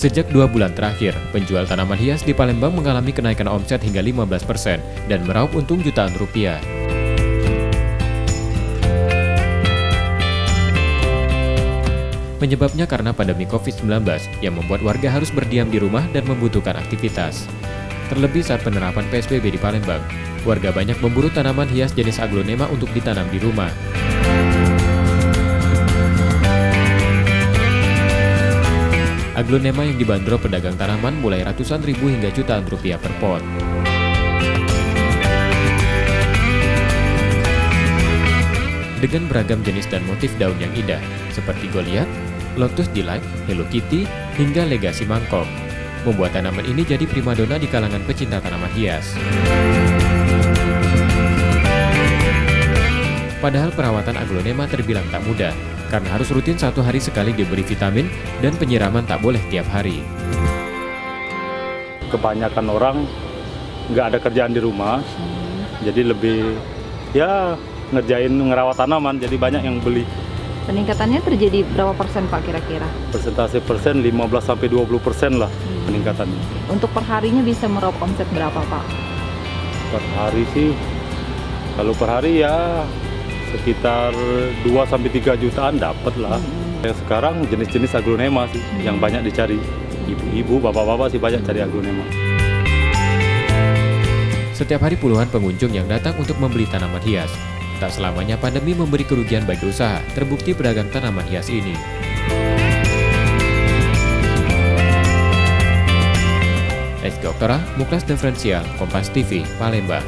Sejak 2 bulan terakhir, penjual tanaman hias di Palembang mengalami kenaikan omset hingga 15% dan meraup untung jutaan rupiah. Penyebabnya karena pandemi COVID-19 yang membuat warga harus berdiam di rumah dan membutuhkan aktivitas. Terlebih saat penerapan PSBB di Palembang, warga banyak memburu tanaman hias jenis aglonema untuk ditanam di rumah. Aglonema yang dibanderol pedagang tanaman mulai ratusan ribu hingga jutaan rupiah per pot. Dengan beragam jenis dan motif daun yang indah, seperti Goliath, Lotus Delight, Hello Kitty, hingga legasi mangkok, membuat tanaman ini jadi primadona di kalangan pecinta tanaman hias. Padahal perawatan aglonema terbilang tak mudah, karena harus rutin 1 hari sekali diberi vitamin dan penyiraman tak boleh tiap hari. Kebanyakan orang nggak ada kerjaan di rumah, jadi lebih ngerawat tanaman, jadi banyak yang beli. Peningkatannya terjadi berapa persen Pak kira-kira? Persentase persen 15-20% lah peningkatannya. Untuk perharinya bisa meraup omset berapa Pak? Per hari sih, kalau per hari ya sekitar 2-3 jutaan dapat lah. Yang sekarang jenis-jenis aglonema sih yang banyak dicari. Ibu-ibu, bapak-bapak sih banyak cari aglonema. Setiap hari puluhan pengunjung yang datang untuk membeli tanaman hias. Tak selamanya pandemi memberi kerugian bagi usaha, terbukti pedagang tanaman hias ini. Rizky Oktora, Muklas Diferensial, Kompas TV, Palembang.